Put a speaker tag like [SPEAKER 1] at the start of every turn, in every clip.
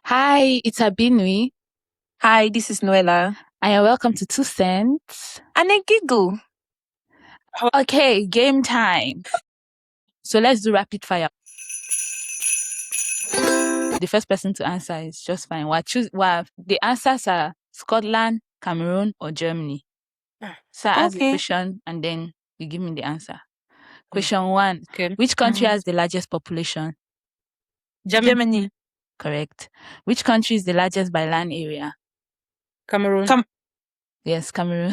[SPEAKER 1] Hi, it's Abinui,
[SPEAKER 2] Hi, this is Noella.
[SPEAKER 1] and you're welcome to 2 Cents.
[SPEAKER 2] And a giggle.
[SPEAKER 1] Okay, game time. So let's do rapid fire. The first person to answer is just fine. The answers are Scotland, Cameroon, or Germany. So I ask the
[SPEAKER 2] Okay.
[SPEAKER 1] question and then you give me the answer. Question 1.
[SPEAKER 3] Okay.
[SPEAKER 1] Which country has the largest population?
[SPEAKER 2] Germany.
[SPEAKER 1] Correct. Which country is the largest by land area?
[SPEAKER 3] Cameroon.
[SPEAKER 1] Yes, Cameroon.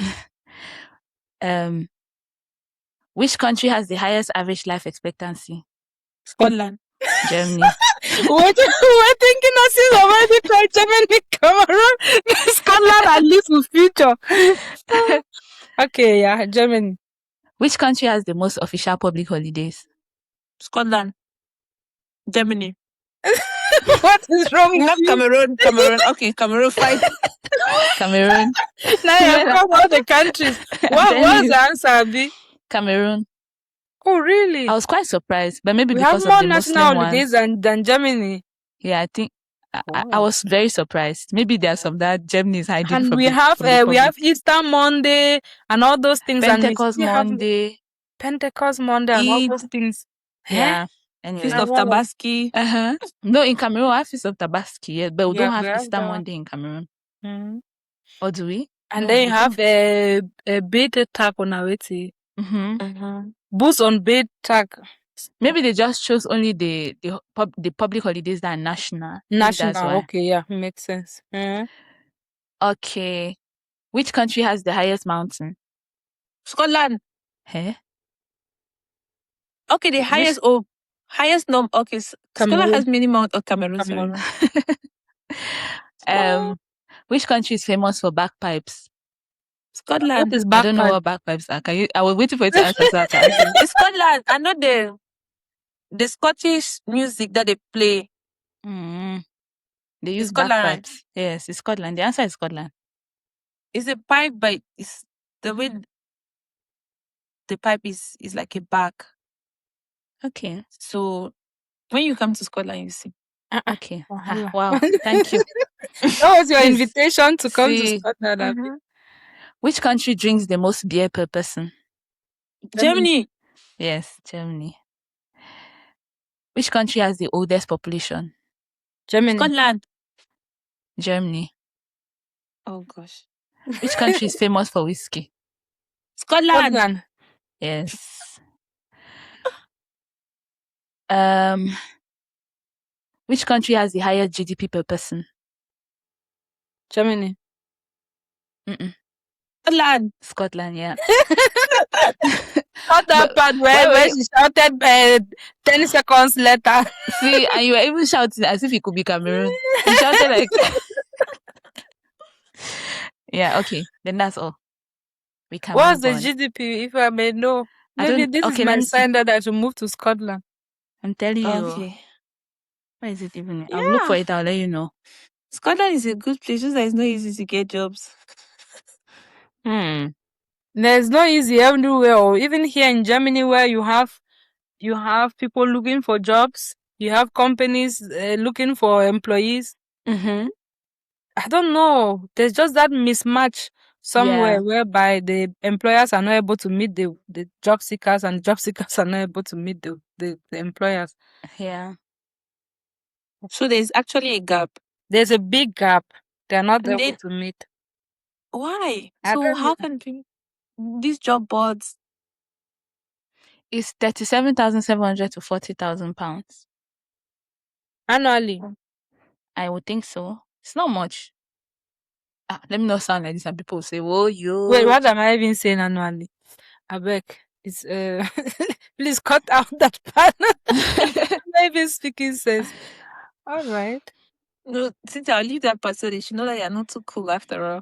[SPEAKER 1] Which country has the highest average life expectancy?
[SPEAKER 2] Scotland.
[SPEAKER 1] Germany.
[SPEAKER 3] We're thinking us is already tried Germany, Cameroon, Scotland, at least for future. Okay, yeah, Germany.
[SPEAKER 1] Which country has the most official public holidays?
[SPEAKER 2] Scotland. Germany.
[SPEAKER 3] What is wrong with
[SPEAKER 2] Not
[SPEAKER 3] you?
[SPEAKER 2] Cameroon. Cameroon. Okay, Cameroon. Fine.
[SPEAKER 1] Cameroon.
[SPEAKER 3] Now you have all the countries. What's the answer, Abi?
[SPEAKER 1] Cameroon.
[SPEAKER 3] Oh, really?
[SPEAKER 1] I was quite surprised, but maybe
[SPEAKER 3] We have
[SPEAKER 1] because
[SPEAKER 3] more
[SPEAKER 1] of the
[SPEAKER 3] national
[SPEAKER 1] Muslim
[SPEAKER 3] holidays
[SPEAKER 1] ones.
[SPEAKER 3] than Germany.
[SPEAKER 1] Yeah, I think I was very surprised. Maybe there's some that Germany is hiding
[SPEAKER 3] And
[SPEAKER 1] from
[SPEAKER 3] we
[SPEAKER 1] the
[SPEAKER 3] have
[SPEAKER 1] public.
[SPEAKER 3] Easter Monday and all those things.
[SPEAKER 1] Pentecost
[SPEAKER 3] and we still have
[SPEAKER 1] Monday.
[SPEAKER 3] Pentecost Monday and all
[SPEAKER 2] Eid.
[SPEAKER 3] those things.
[SPEAKER 1] Yeah. Anyway.
[SPEAKER 2] Feast of Tabaski.
[SPEAKER 1] No, in Cameroon, I have Feast of Tabaski, yeah, but we don't have
[SPEAKER 3] we have
[SPEAKER 1] Easter
[SPEAKER 3] that.
[SPEAKER 1] Monday in Cameroon.
[SPEAKER 3] Mhm.
[SPEAKER 1] Or do we?
[SPEAKER 3] And
[SPEAKER 1] No,
[SPEAKER 3] then
[SPEAKER 1] we
[SPEAKER 3] you have
[SPEAKER 1] don't.
[SPEAKER 3] a beta tag on our way.
[SPEAKER 1] Mhm.
[SPEAKER 3] Boost on beta tag.
[SPEAKER 1] Maybe they just chose only the public holidays that are national. Maybe that's
[SPEAKER 3] National.
[SPEAKER 1] why.
[SPEAKER 3] Okay, yeah, makes sense.
[SPEAKER 1] Okay. Which country has the highest mountain?
[SPEAKER 2] Scotland.
[SPEAKER 1] Hey?
[SPEAKER 2] Okay, the highest. Highest number. Okay, Scotland
[SPEAKER 3] Cameroon.
[SPEAKER 2] has many mount or Cameroon.
[SPEAKER 3] Cameroon.
[SPEAKER 1] Which country is famous for bagpipes?
[SPEAKER 2] Scotland.
[SPEAKER 3] What is
[SPEAKER 1] I don't know
[SPEAKER 3] bagpipe?
[SPEAKER 1] what bagpipes are. I was waiting for you to answer so I can answer.
[SPEAKER 2] It's Scotland. I know the Scottish music that they play.
[SPEAKER 1] They use
[SPEAKER 2] Scotland.
[SPEAKER 1] bagpipes. Yes, it's Scotland. The answer is Scotland.
[SPEAKER 2] It's a pipe, but it's the way the pipe is like a bag.
[SPEAKER 1] Okay.
[SPEAKER 2] So when you come to Scotland, you see.
[SPEAKER 1] Okay. Wow. Thank you.
[SPEAKER 3] That was your invitation to come to Scotland.
[SPEAKER 1] Which country drinks the most beer per person?
[SPEAKER 2] Germany.
[SPEAKER 1] Yes, Germany. Which country has the oldest population?
[SPEAKER 3] Germany.
[SPEAKER 2] Scotland.
[SPEAKER 1] Germany.
[SPEAKER 2] Oh gosh.
[SPEAKER 1] Which country is famous for whiskey?
[SPEAKER 2] Scotland.
[SPEAKER 1] Yes. Which country has the highest GDP per person?
[SPEAKER 3] Germany.
[SPEAKER 2] Scotland,
[SPEAKER 1] yeah.
[SPEAKER 3] Not that part where she shouted 10 seconds later.
[SPEAKER 1] See, and you were even shouting as if it could be Cameroon. You shouted like... Yeah, okay. Then that's all. We can
[SPEAKER 3] What's
[SPEAKER 1] move
[SPEAKER 3] the
[SPEAKER 1] on.
[SPEAKER 3] GDP, if I may know? Maybe this is my sign that I should move to Scotland.
[SPEAKER 1] I'm telling you.
[SPEAKER 2] Okay.
[SPEAKER 1] Where is it even? I'll look for it. I'll let you know.
[SPEAKER 2] Scotland is a good place. Just that it's not easy to get jobs.
[SPEAKER 3] There's no easy everywhere. Or even here in Germany, where you have people looking for jobs. You have companies looking for employees. I don't know. There's just that mismatch somewhere whereby the employers are not able to meet the job seekers, and job seekers are not able to meet the employers.
[SPEAKER 1] Yeah.
[SPEAKER 2] So there's actually a gap.
[SPEAKER 3] There's a big gap. They're not able to meet.
[SPEAKER 2] Why? So how can these job boards?
[SPEAKER 1] It's 37,700 to 40,000 pounds
[SPEAKER 3] annually.
[SPEAKER 1] I would think so. It's not much. Let me not sound like this, and people will say, "Whoa, you."
[SPEAKER 3] Wait, what am I even saying annually? I beg. It's please cut out that part. Maybe speaking sense. All right.
[SPEAKER 2] No, Cynthia, I'll leave that part so they should know that you're not too cool after all.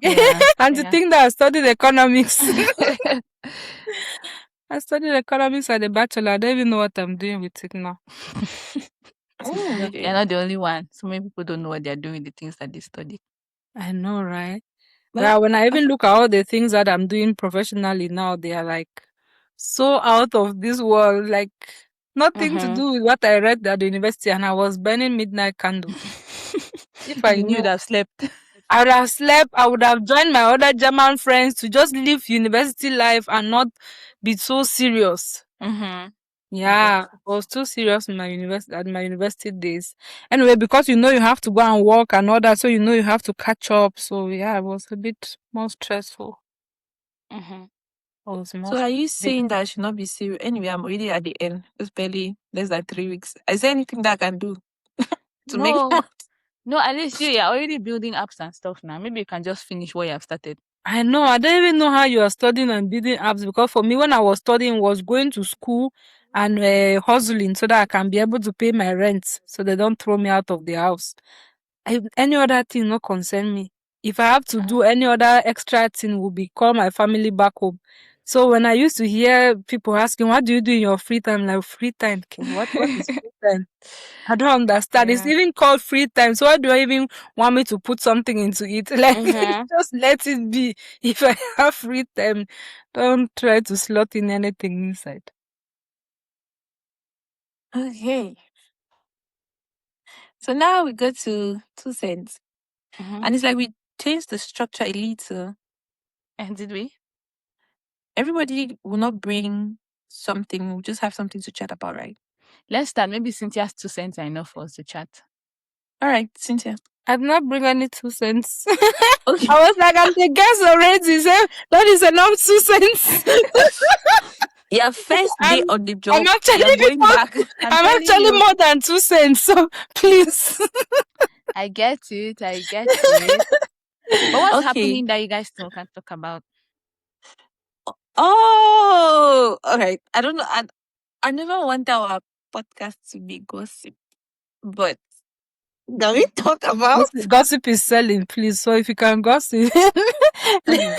[SPEAKER 3] And to think that I studied economics. I studied economics at the bachelor. I don't even know what I'm doing with it now.
[SPEAKER 1] You're not the only one. So many people don't know what they're doing with the things that they study.
[SPEAKER 3] I know, right? Well, when I even look at all the things that I'm doing professionally now, they are like so out of this world, like nothing to do with what I read at the university, and I was burning midnight candles. If I
[SPEAKER 1] You knew
[SPEAKER 3] knew,
[SPEAKER 1] you'd have slept.
[SPEAKER 3] I would have slept. I would have joined my other German friends to just live university life and not be so serious.
[SPEAKER 1] Mm-hmm.
[SPEAKER 3] Yeah, I was too serious in my university days. Anyway, because you have to go and work and all that, so you have to catch up. So yeah, it was a bit more stressful.
[SPEAKER 1] Mm-hmm.
[SPEAKER 3] It was more
[SPEAKER 2] So are you
[SPEAKER 3] stressful.
[SPEAKER 2] saying that I should not be serious? Anyway, I'm already at the end. It's barely less than 3 weeks. Is there anything that I can do to make
[SPEAKER 1] No, no, at least you're already building apps and stuff now. Maybe you can just finish what you have started.
[SPEAKER 3] I know. I don't even know how you are studying and building apps, because for me, when I was studying, was going to school and hustling so that I can be able to pay my rent, so they don't throw me out of the house. Any other thing not concern me. If I have to do any other extra thing, will be call my family back home. So when I used to hear people asking, "What do you do in your free time?" Like, free time, okay, what is free time? I don't understand. It's
[SPEAKER 1] Yeah.
[SPEAKER 3] even called free time. So why do I even want me to put something into it? Like,
[SPEAKER 1] Mm-hmm.
[SPEAKER 3] just let it be. If I have free time, don't try to slot in anything inside.
[SPEAKER 2] Okay. So now we go to 2 cents.
[SPEAKER 1] Mm-hmm.
[SPEAKER 2] And it's like we changed the structure a little.
[SPEAKER 1] And did we?
[SPEAKER 2] Everybody will not bring something. We'll just have something to chat about, right?
[SPEAKER 1] Let's start. Maybe Cynthia's 2 cents are enough for us to chat.
[SPEAKER 2] All right, Cynthia.
[SPEAKER 3] I did not bring any 2 cents.
[SPEAKER 2] Okay.
[SPEAKER 3] I was like, I'm the guest already. So that is enough 2 cents.
[SPEAKER 2] Your first day
[SPEAKER 3] I'm,
[SPEAKER 2] on the
[SPEAKER 3] I'm
[SPEAKER 2] job,
[SPEAKER 3] actually
[SPEAKER 2] you're going back.
[SPEAKER 1] I'm
[SPEAKER 3] I'm
[SPEAKER 1] telling
[SPEAKER 3] actually
[SPEAKER 1] you.
[SPEAKER 3] more than 2 cents. So please.
[SPEAKER 1] I get it. I get it. But what's
[SPEAKER 2] Okay.
[SPEAKER 1] happening that you guys still can't talk about?
[SPEAKER 2] Oh, all right. I don't know. I never want our podcast to be gossip, but can we talk about?
[SPEAKER 3] Gossip is selling, please. So if you can gossip.
[SPEAKER 2] Okay.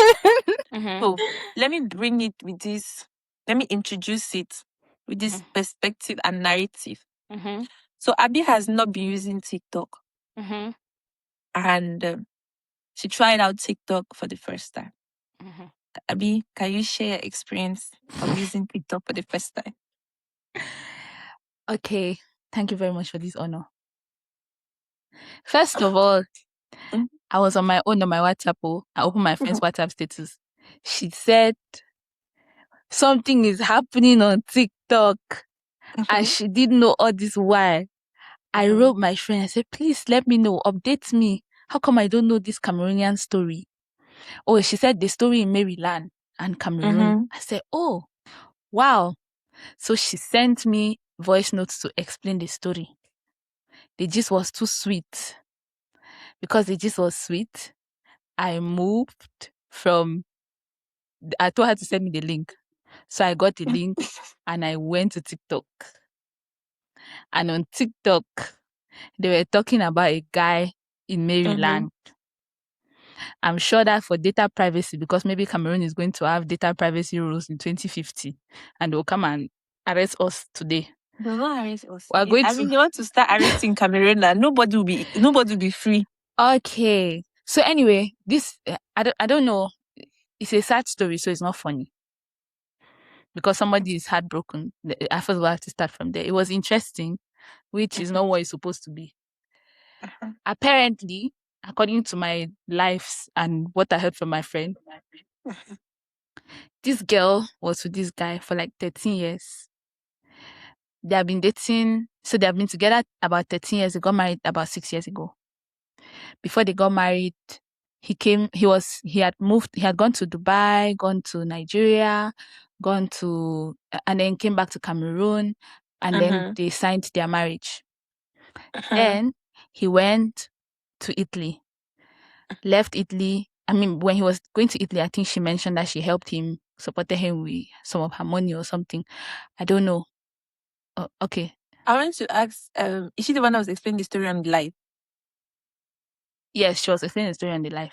[SPEAKER 1] Mm-hmm.
[SPEAKER 2] So let me bring it with this. Let me introduce it with this perspective and narrative.
[SPEAKER 1] Mm-hmm.
[SPEAKER 2] So Abby has not been using TikTok,
[SPEAKER 1] Mm-hmm.
[SPEAKER 2] and she tried out TikTok for the first time.
[SPEAKER 1] Mm-hmm.
[SPEAKER 2] Abby, can you share your experience of using TikTok for the first time?
[SPEAKER 1] Okay. Thank you very much for this honor. First of all,
[SPEAKER 2] Mm.
[SPEAKER 1] I was on my own on my WhatsApp. I opened my friend's WhatsApp status. She said something is happening on TikTok, and she didn't know all this while. I wrote my friend. I said, please let me know. Update me. How come I don't know this Cameroonian story? Oh, she said the story in Maryland and Cameroon. I said, oh, wow. So she sent me voice notes to explain the story. The gist was too sweet. Because the gist was sweet, I moved from, I told her to send me the link. So I got the link and I went to TikTok. And on TikTok, they were talking about a guy in Maryland. I'm sure that for data privacy, because maybe Cameroon is going to have data privacy rules in 2050, and they'll come and arrest us today.
[SPEAKER 2] They'll not arrest us.
[SPEAKER 1] We're going
[SPEAKER 2] I mean, they want to start arresting Cameroon and nobody will be free.
[SPEAKER 1] Okay. So anyway, this I don't know. It's a sad story, so it's not funny. Because somebody is heartbroken. I first will have to start from there. It was interesting, which is not what it's supposed to be. Apparently, according to my lives and what I heard from my friend, this girl was with this guy for like 13 years. They have been dating, so they have been together about 13 years. They got married about 6 years ago. Before they got married, he had gone to Dubai, gone to Nigeria, and then came back to Cameroon, and then they signed their marriage. Then he went to Italy, left Italy. I mean, when he was going to Italy, I think she mentioned that she helped him, supported him with some of her money or something. I don't know. Okay.
[SPEAKER 2] I want to ask, is she the one that was explaining the story on live?
[SPEAKER 1] Yes, she was explaining the story on the live.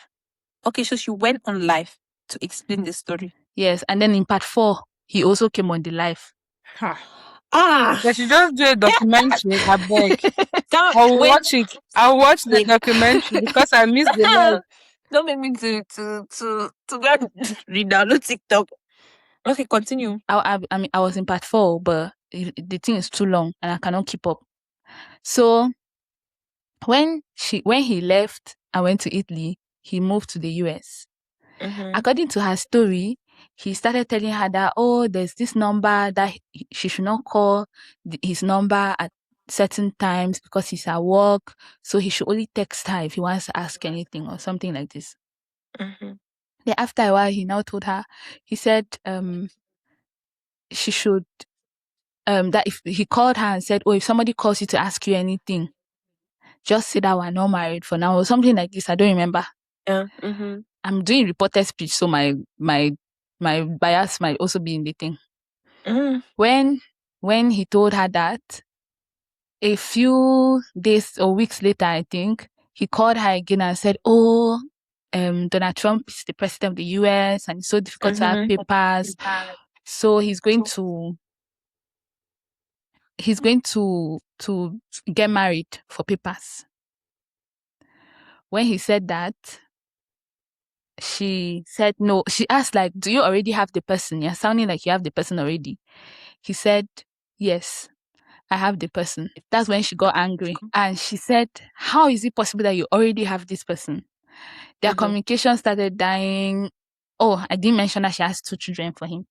[SPEAKER 2] Okay, so she went on live to explain the story.
[SPEAKER 1] Yes, and then in part 4, he also came on the live.
[SPEAKER 3] They should just do a documentary, I beg. I'll
[SPEAKER 2] Wait.
[SPEAKER 3] watch it. I'll watch the documentary because I missed the live.
[SPEAKER 2] Don't make me to go and re-download TikTok. Okay, continue.
[SPEAKER 1] I mean, I was in part 4, but the thing is too long and I cannot keep up. So When he left and went to Italy, he moved to the US. According to her story, he started telling her that, oh, there's this number that she should not call his number at certain times because he's at work. So he should only text her if he wants to ask anything or something like this. Then after a while, he now told her, he said she should, that if he called her and said, oh, if somebody calls you to ask you anything, just say that we're not married for now or something like this. I don't remember.
[SPEAKER 2] Yeah.
[SPEAKER 1] I'm doing reported speech, so my bias might also be in the thing. When he told her that, a few days or weeks later, I think, he called her again and said, oh, Donald Trump is the president of the US and it's so difficult to have papers. So he's going to get married for papers. When he said that, she said no. She asked, like, do you already have the person? You're sounding like you have the person already. He said, yes, I have the person. That's when she got angry. And she said, how is it possible that you already have this person? Their communication started dying. Oh, I didn't mention that she has 2 children for him.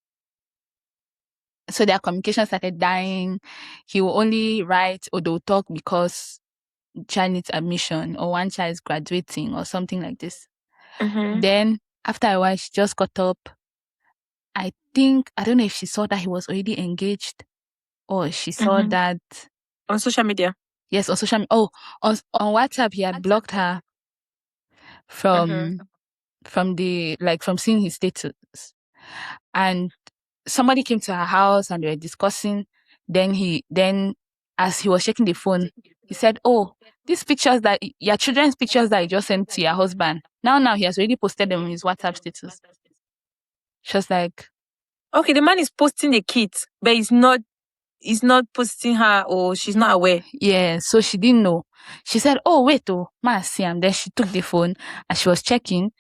[SPEAKER 1] So their communication started dying. He will only write or they'll talk because child needs admission or one child is graduating or something like this. Then after a while, she just got up. I don't know if she saw that he was already engaged or she saw that
[SPEAKER 2] on social media.
[SPEAKER 1] Yes, on social media. Oh, on WhatsApp, he had blocked her from from seeing his status. And somebody came to her house and they were discussing. Then as he was checking the phone, he said, oh, these pictures that your children's pictures that you just sent to your husband. Now he has already posted them on his WhatsApp status. She was like,
[SPEAKER 2] okay, the man is posting the kids, but he's not posting her or she's not aware.
[SPEAKER 1] Yeah, so she didn't know. She said, oh, wait, ma, see him. Then she took the phone and she was checking.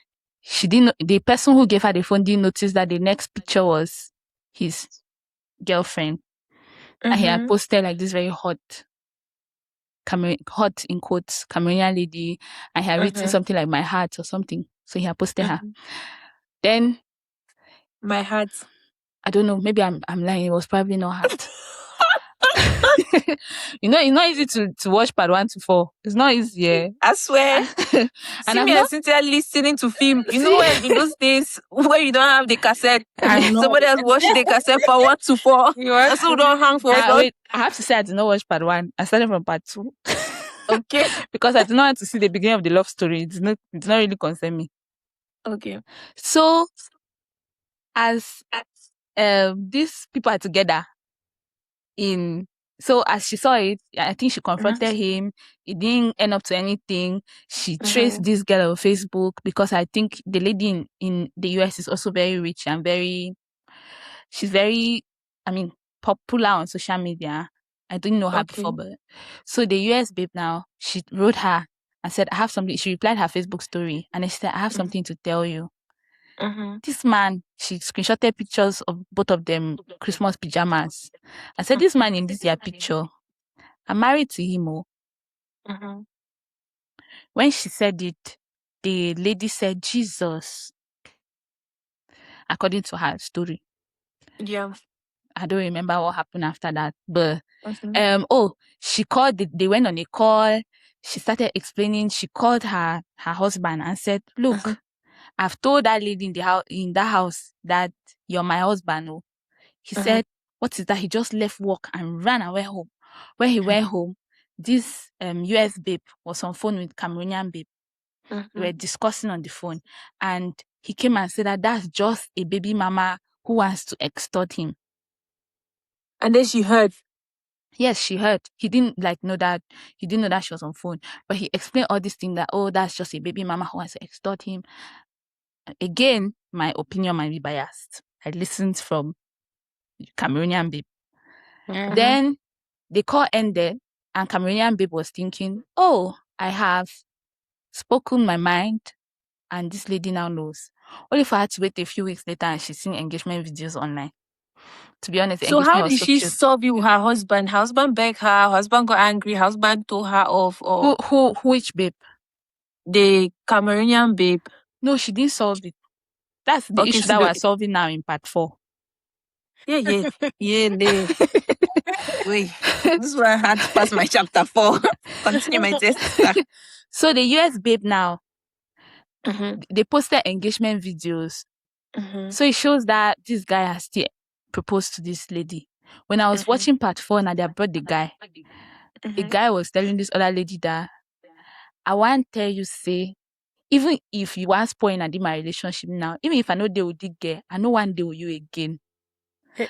[SPEAKER 1] She didn't know, the person who gave her the phone didn't notice that the next picture was his girlfriend. And he had posted like this very hot in quotes, Cameroonian lady, and he had written something like my heart or something. So he had posted her. Then
[SPEAKER 2] my heart.
[SPEAKER 1] I don't know, maybe I'm lying. It was probably not heart. You know, it's not easy to watch part 1 to 4. It's not easy. Yeah.
[SPEAKER 2] I swear.
[SPEAKER 1] And
[SPEAKER 2] see me and Cynthia listening to film. You know, when in those days where you don't have the cassette, somebody else watched the cassette for 1 to 4. That's who don't hang for.
[SPEAKER 1] Wait, I have to say I did not watch part 1. I started from part 2.
[SPEAKER 2] Okay.
[SPEAKER 1] Because I did not want to see the beginning of the love story. It did not really concern me.
[SPEAKER 2] Okay.
[SPEAKER 1] So as these people are together so as she saw it, I think she confronted him. It didn't end up to anything. She traced this girl on Facebook because I think the lady in the US is also very rich and she's very, popular on social media. I didn't know her before, but so the US babe now, she wrote her and said, I have something. She replied her Facebook story and she said, I have something to tell you. This man, she screenshotted pictures of both of them Christmas pajamas. I said, this man in this your picture, I'm married to him. When she said it, the lady said, Jesus. According to her story.
[SPEAKER 2] Yeah.
[SPEAKER 1] I don't remember what happened after that. But she called, they went on a call. She started explaining. She called her husband and said, look, I've told that lady in that house that you're my husband. He said, what is that? He just left work and ran away home. When he went home, this US babe was on phone with Cameroonian babe. They were discussing on the phone. And he came and said that that's just a baby mama who wants to extort him.
[SPEAKER 2] And then she heard.
[SPEAKER 1] Yes, she heard. He didn't know that. He didn't know that she was on phone. But he explained all these things that, oh, that's just a baby mama who wants to extort him. Again, my opinion might be biased. I listened from Cameroonian babe. Then the call ended and Cameroonian babe was thinking, oh, I have spoken my mind and this lady now knows. Only for her to wait a few weeks later and she's seeing engagement videos online. To be honest, the
[SPEAKER 2] So
[SPEAKER 1] engagement
[SPEAKER 2] how
[SPEAKER 1] was
[SPEAKER 2] did
[SPEAKER 1] so
[SPEAKER 2] she
[SPEAKER 1] cute.
[SPEAKER 2] solve it with her husband? Her husband begged her. Her husband got angry. Her husband told her off. Or
[SPEAKER 1] Which babe?
[SPEAKER 2] the Cameroonian babe.
[SPEAKER 1] No, she didn't solve it. That's the
[SPEAKER 2] Okay,
[SPEAKER 1] issue
[SPEAKER 2] so
[SPEAKER 1] that we're solving now in part 4.
[SPEAKER 2] yeah. Wait, this is why I had to pass my chapter 4. Continue my test, sister.
[SPEAKER 1] So the US babe now,
[SPEAKER 2] Mm-hmm.
[SPEAKER 1] they posted engagement videos.
[SPEAKER 2] Mm-hmm.
[SPEAKER 1] So it shows that this guy has still proposed to this lady. When I was watching part 4 and they brought the guy, the guy was telling this other lady that I want to tell you, say, even if you want spoil and my relationship now, even if I know they will dig girl, I know one day with you again.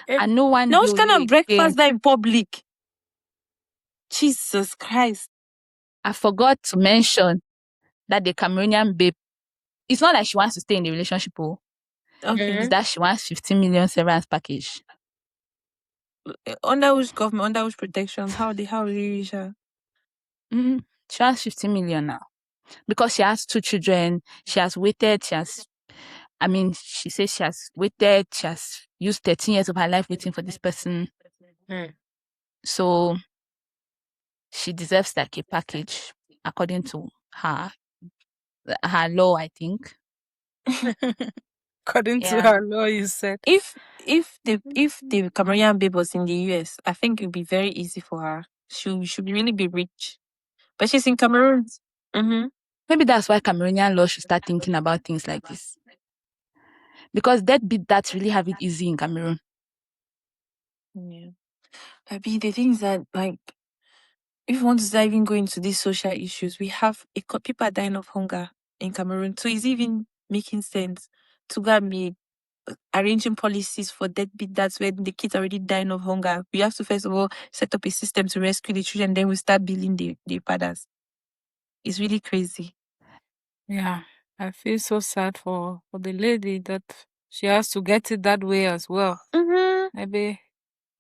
[SPEAKER 1] I know one
[SPEAKER 2] No,
[SPEAKER 1] day
[SPEAKER 2] it's
[SPEAKER 1] with
[SPEAKER 2] kind
[SPEAKER 1] you
[SPEAKER 2] of
[SPEAKER 1] again.
[SPEAKER 2] breakfast there in public. Jesus Christ.
[SPEAKER 1] I forgot to mention that the Cameroonian babe, it's not like she wants to stay in the relationship. Oh.
[SPEAKER 2] Okay.
[SPEAKER 1] It's that she wants 15 million severance package.
[SPEAKER 2] Under which government, under which protections? How did you reach her?
[SPEAKER 1] She has 15 million now. Because she has 2 children, she has waited, she says she has waited, she has used 13 years of her life waiting for this person. So she deserves like a package according to her law, I think.
[SPEAKER 3] According to her law, you said.
[SPEAKER 2] If the Cameroonian babe was in the US, I think it would be very easy for her. She should really be rich. But she's in Cameroon. Mm-hmm.
[SPEAKER 1] Maybe that's why Cameroonian law should start thinking about things like this. Because deadbeat dads really have it easy in Cameroon.
[SPEAKER 2] Yeah. Maybe the things that, like, if you want to start even go into these social issues, we have people are dying of hunger in Cameroon. So is it even making sense to go and be arranging policies for deadbeat dads when the kids are already dying of hunger? We have to first of all set up a system to rescue the children, then we start billing the fathers. It's really crazy.
[SPEAKER 3] Yeah, I feel so sad for the lady that she has to get it that way as well.
[SPEAKER 2] Mm-hmm.
[SPEAKER 3] Maybe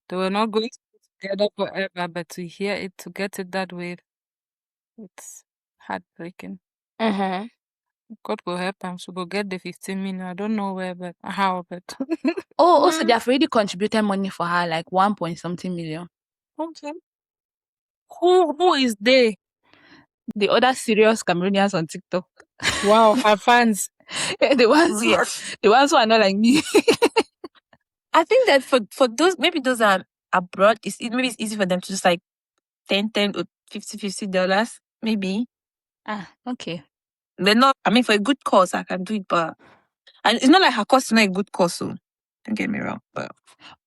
[SPEAKER 3] they were not going to be together forever, but to hear it, to get it that way, it's heartbreaking.
[SPEAKER 2] Mm-hmm.
[SPEAKER 3] God will help them. She will get the 15 million. I don't know where, but how, but
[SPEAKER 1] Also they have already contributed money for her, like 1 point something million.
[SPEAKER 3] okay. Who is they?
[SPEAKER 1] The other serious Cameroonians on TikTok.
[SPEAKER 3] Wow, her fans.
[SPEAKER 1] the ones who are not like me.
[SPEAKER 2] I think that for those, maybe those are abroad, maybe it's easy for them to just like 10 or $50, maybe.
[SPEAKER 1] Okay.
[SPEAKER 2] But not, I mean, for a good cause, I can do it, but and it's not like her cause is not a good cause, so don't get me wrong. But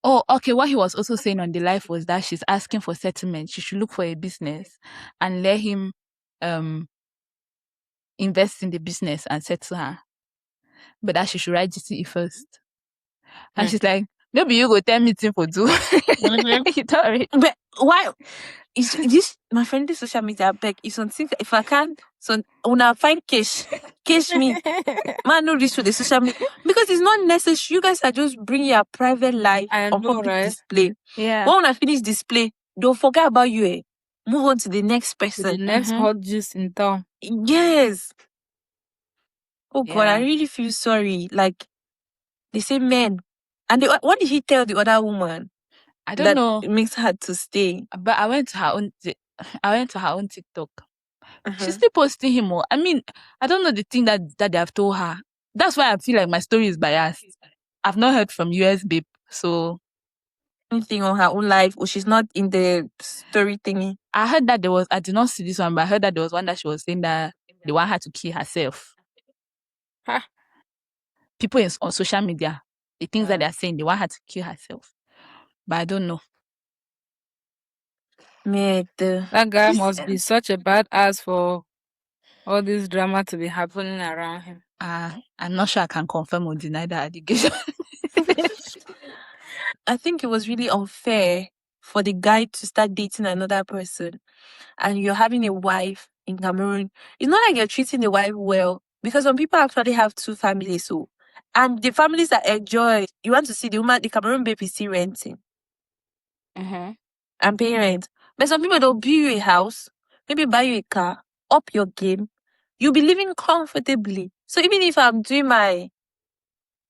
[SPEAKER 1] Oh, okay. What he was also saying on the live was that she's asking for settlement. She should look for a business and let him invest in the business and settle her. But that she should write GTE first. And she's like, maybe you go tell me thing for do. You don't already.
[SPEAKER 2] but why is this my friend? This social media beg is something. If I can, so when I find cash me, man, no reach to the social media because it's not necessary. You guys are just bringing your private life
[SPEAKER 3] I
[SPEAKER 2] on
[SPEAKER 3] know,
[SPEAKER 2] public
[SPEAKER 3] right?
[SPEAKER 2] display.
[SPEAKER 1] Yeah.
[SPEAKER 2] When I finish display, don't forget about you. Move on to the next
[SPEAKER 3] To the
[SPEAKER 2] person.
[SPEAKER 3] next hot juice in town.
[SPEAKER 2] Yes. Oh God, I
[SPEAKER 1] Yeah.
[SPEAKER 2] really feel sorry. Like they say men, and what did he tell the other woman?
[SPEAKER 1] I don't
[SPEAKER 2] That
[SPEAKER 1] know.
[SPEAKER 2] it makes her to stay.
[SPEAKER 1] But I went to her own TikTok. She's still posting him more. I mean, I don't know the thing that they have told her. That's why I feel like my story is biased. I've not heard from US babe. So
[SPEAKER 2] Anything on her own life, or she's not in the story thingy.
[SPEAKER 1] I heard that I did not see this one, but I heard that there was one that she was saying that they want her to kill herself.
[SPEAKER 3] Huh?
[SPEAKER 1] People on social media, the things that they're saying, they want her to kill herself. But I don't know.
[SPEAKER 3] That guy must be such a bad ass for all this drama to be happening around him.
[SPEAKER 1] I'm not sure I can confirm or deny that allegation.
[SPEAKER 2] I think it was really unfair for the guy to start dating another person, and you're having a wife in Cameroon. It's not like you're treating the wife well, because some people actually have 2 families, so and the families that enjoy. You want to see the woman, the Cameroon baby is still renting and paying rent. But some people, they'll build you a house, maybe buy you a car, up your game. You'll be living comfortably. So even if I'm doing my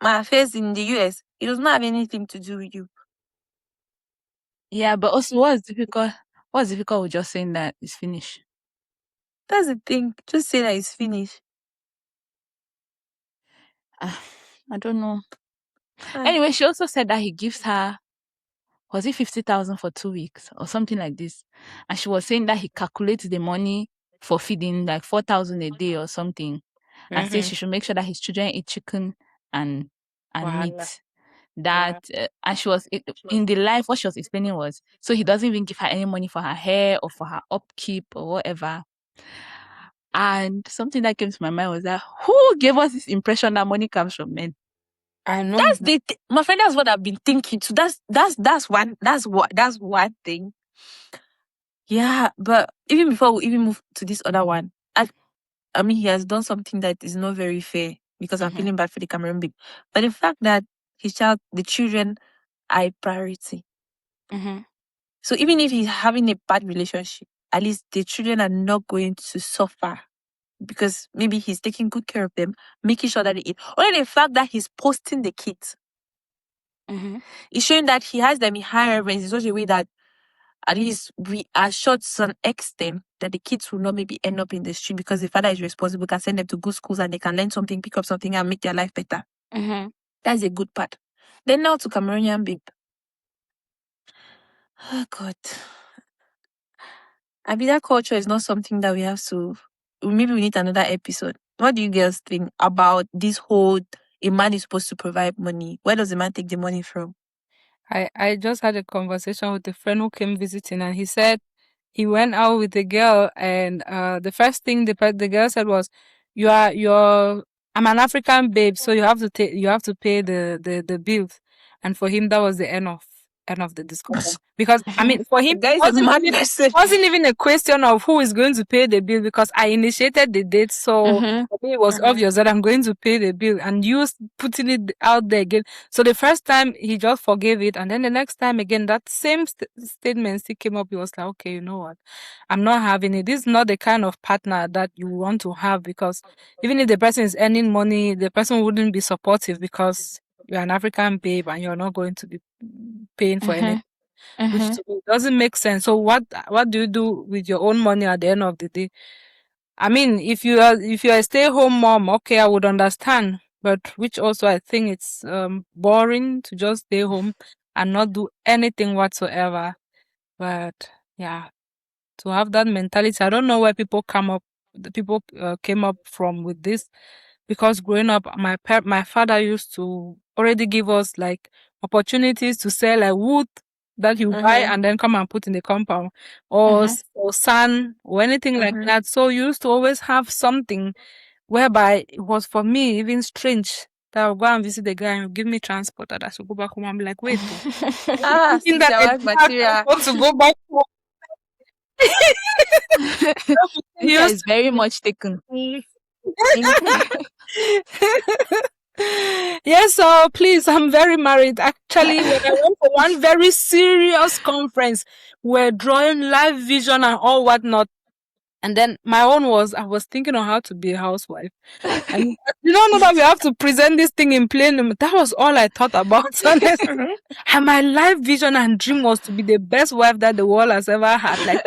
[SPEAKER 2] affairs in the US, it does not have anything to do with you.
[SPEAKER 1] Yeah, but also what's difficult? What's difficult with just saying that it's finished?
[SPEAKER 2] That's the thing. Just say that it's finished.
[SPEAKER 1] I don't know.
[SPEAKER 2] Ah,
[SPEAKER 1] Anyway, she also said that he gives her, was it 50,000 for 2 weeks or something like this? And she was saying that he calculates the money for feeding like 4,000 a day or something, and says she should make sure that his children eat chicken and
[SPEAKER 3] Wahala.
[SPEAKER 1] meat. That and she was in the life. What she was explaining was, so he doesn't even give her any money for her hair or for her upkeep or whatever. And something that came to my mind was that who gave us this impression that money comes from men?
[SPEAKER 3] I know.
[SPEAKER 2] That's my friend. That's what I've been thinking too. That's one thing. Yeah, but even before we even move to this other one, I mean, he has done something that is not very fair because I'm feeling bad for the Cameroon babe. But the fact that the children are a priority. So even if he's having a bad relationship, at least the children are not going to suffer because maybe he's taking good care of them, making sure that they eat. Only the fact that he's posting the kids is showing that he has them in high reverence in such a way that at least we are sure to an extent that the kids will not maybe end up in the street because the father is responsible, can send them to good schools and they can learn something, pick up something and make their life better. That's a good part. Then now to Cameroonian babe. Oh God. I mean, that culture is not something that we have to. Maybe we need another episode. What do you girls think about this whole a man is supposed to provide money? Where does the man take the money from?
[SPEAKER 3] I just had a conversation with a friend who came visiting, and he said he went out with a girl, and the first thing the girl said was, "You're I'm an African babe, so you have to pay the bills." And for him, that was the end of the discussion. Because I mean, for him,
[SPEAKER 2] The guy is a mad person.
[SPEAKER 3] wasn't even a question of who is going to pay the bill, because I initiated the date, so for me it was obvious that I'm going to pay the bill, and you putting it out there again. So the first time he just forgave it, and then the next time again that same statement still came up. He was like, "Okay, you know what? I'm not having it. This is not the kind of partner that you want to have, because even if the person is earning money, the person wouldn't be supportive because you're an African babe and you're not going to be paying for anything." Which to me doesn't make sense. So what do you do with your own money at the end of the day? I mean, if you're a stay-home mom, okay, I would understand. But which also I think it's boring to just stay home and not do anything whatsoever. But yeah, to have that mentality, I don't know where people came up from with this, because growing up, my father used to already give us like opportunities to sell like wood that you buy and then come and put in the compound, or sand or anything like that. So you used to always have something, whereby it was for me even strange that I'll go and visit the guy and he'll give me transport and I should go back home. I'm like, wait, thinking that
[SPEAKER 2] Cynthia, material.
[SPEAKER 3] want to go back home.
[SPEAKER 1] Cynthia is very much taken.
[SPEAKER 3] Yes, so please, I'm very married. Actually, when I went for one very serious conference, we're drawing live vision and all whatnot. And then my own was, I was thinking on how to be a housewife. And you don't know that we have to present this thing in plain. That was all I thought about, honestly. And my life vision and dream was to be the best wife that the world has ever had. Like,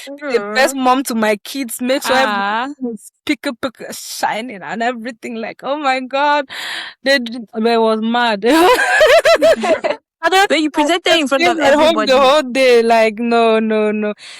[SPEAKER 3] the best mom to my kids, make sure everything is pick shining and everything. Like, oh my God, they was mad.
[SPEAKER 2] But you presented in front of
[SPEAKER 3] At home
[SPEAKER 2] everybody.
[SPEAKER 3] the whole day, like, no.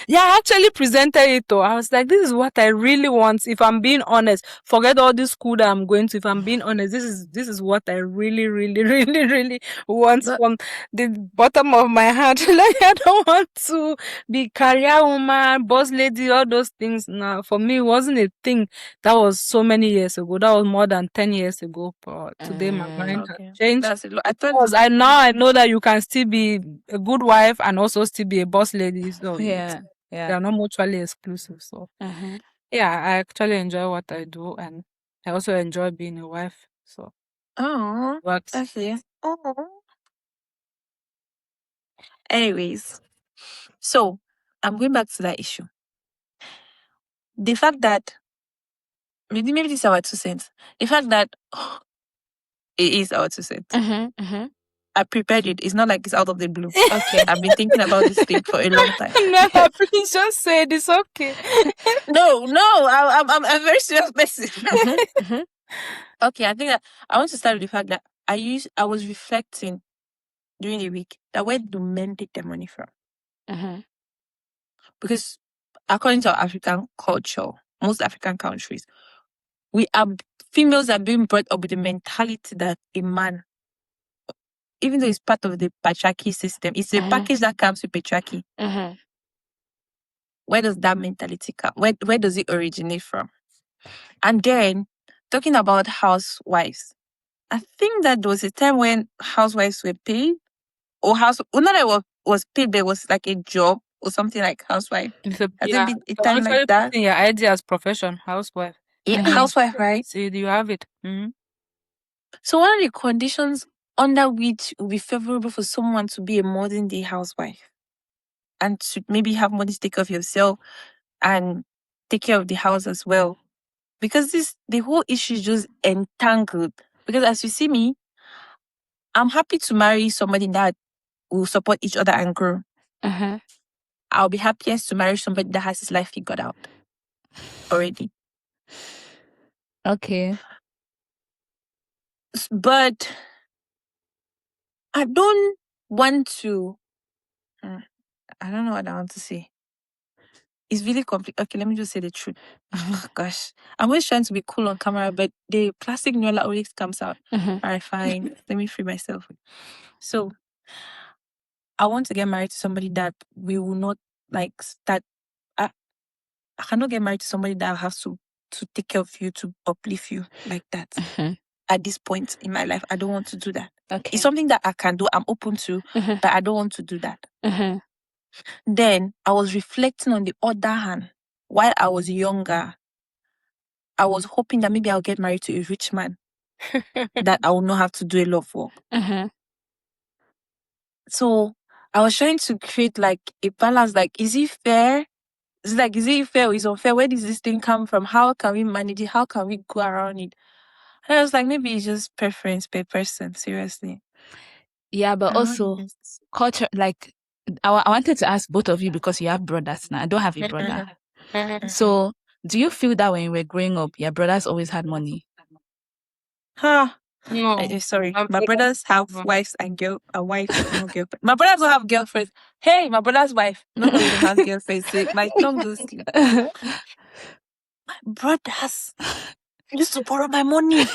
[SPEAKER 3] Yeah, I actually presented it though. I was like, this is what I really want. If I'm being honest, forget all this school that I'm going to. If I'm being honest, this is what I really, really, really, really want from the bottom of my heart. Like, I don't want to be career woman, boss lady, all those things. Now, for me, it wasn't a thing that was so many years ago. That was more than 10 years ago. But today, my mind has changed.
[SPEAKER 2] That's a lot. I
[SPEAKER 3] Because I know that you can still be a good wife and also still be a boss lady. So
[SPEAKER 1] Yeah.
[SPEAKER 3] they are not mutually exclusive. So yeah, I actually enjoy what I do, and I also enjoy being a wife. So works.
[SPEAKER 2] okay. Anyways, so I'm going back to that issue. The fact that maybe this is our 2 cents. The fact that it is our 2 cents. I prepared it. It's not like it's out of the blue.
[SPEAKER 1] Okay.
[SPEAKER 2] I've been thinking about this thing for a long time.
[SPEAKER 3] No, please just say it. It's okay.
[SPEAKER 2] No, I'm a very serious person. Okay, I think that I want to start with the fact that I was reflecting during the week that where do men take their money from? Because according to our African culture, most African countries, females are being brought up with the mentality that a man, even though it's part of the patriarchy system, it's a package that comes with patriarchy. Where does that mentality come? Where does it originate from? And then talking about housewives, I think that there was a time when housewives were paid, or not that it was paid, but it was like a job or something like housewife. Has it been a time like that?
[SPEAKER 3] Your idea as profession, housewife.
[SPEAKER 2] Yeah, housewife, right?
[SPEAKER 3] So you have it.
[SPEAKER 2] So one of the conditions under which it would be favorable for someone to be a modern day housewife and to maybe have money to take care of yourself and take care of the house as well. Because the whole issue is just entangled. Because as you see me, I'm happy to marry somebody that will support each other and grow. I'll be happiest to marry somebody that has his life figured out already.
[SPEAKER 1] Okay.
[SPEAKER 2] But I don't want to. I don't know what I want to say. It's really complicated. Okay, let me just say the truth. Gosh, I'm always trying to be cool on camera, but the plastic Nola always comes out. Alright, fine. Let me free myself. So, I want to get married to somebody that we will not like start. I cannot get married to somebody that has to take care of you, to uplift you like that. At this point in my life, I don't want to do that.
[SPEAKER 1] Okay.
[SPEAKER 2] It's something that I can do, I'm open to, but I don't want to do that. Then I was reflecting on the other hand. While I was younger, I was hoping that maybe I'll get married to a rich man that I will not have to do a lot of work. So I was trying to create like a balance. Like, is it fair? Is it fair or is it unfair? Where does this thing come from? How can we manage it? How can we go around it? And I was like, maybe it's just preference per person. Seriously.
[SPEAKER 1] Yeah, but also culture. Like, I wanted to ask both of you because you have brothers now. I don't have a brother. So, do you feel that when you were growing up, your brothers always had money?
[SPEAKER 3] No.
[SPEAKER 2] Sorry. My brothers have wives and wife, no girlfriend. My brothers don't have girlfriends. Hey, my brother's wife. None of them have girlfriends. So my tongue goes sleep. My brothers used to borrow my money.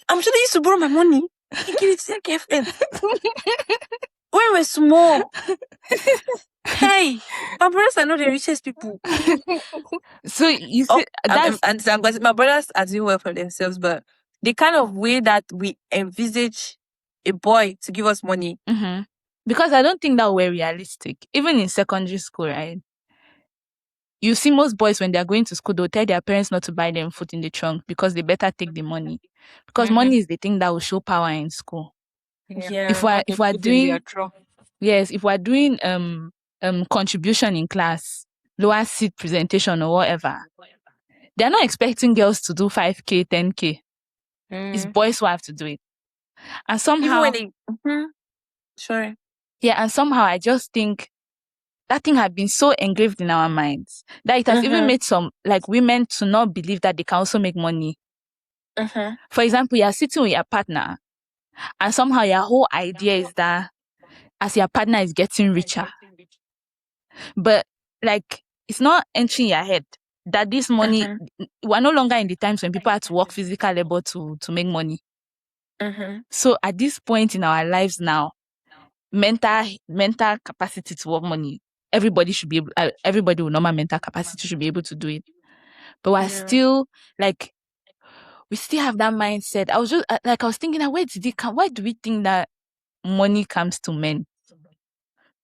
[SPEAKER 2] I'm sure they used to borrow my money and give it to their girlfriends. When we were small. Hey, my brothers are not the richest people.
[SPEAKER 1] So you see,
[SPEAKER 2] my brothers are doing well for themselves, but the kind of way that we envisage a boy to give us money.
[SPEAKER 1] Because I don't think that we're realistic. Even in secondary school, right? You see most boys when they're going to school, they'll tell their parents not to buy them food in the trunk because they better take the money. Because money is the thing that will show power in school.
[SPEAKER 2] Yeah.
[SPEAKER 1] If we're doing if we're doing contribution in class, lower seat presentation or whatever, they're not expecting girls to do 5K, 10K. It's boys who have to do it. And somehow
[SPEAKER 2] even when Sure.
[SPEAKER 1] Yeah, and somehow I just think that thing had been so engraved in our minds that it has even made some like women to not believe that they can also make money. For example, you're sitting with your partner and somehow your whole idea is that as your partner is getting richer, but like it's not entering your head that this money, we're no longer in the times when people have to work physical labor to make money. So at this point in our lives now, mental capacity to work money, everybody should be able, everybody with normal mental capacity should be able to do it. But we're still like, we still have that mindset. I was thinking, where did it come? Why do we think that money comes to men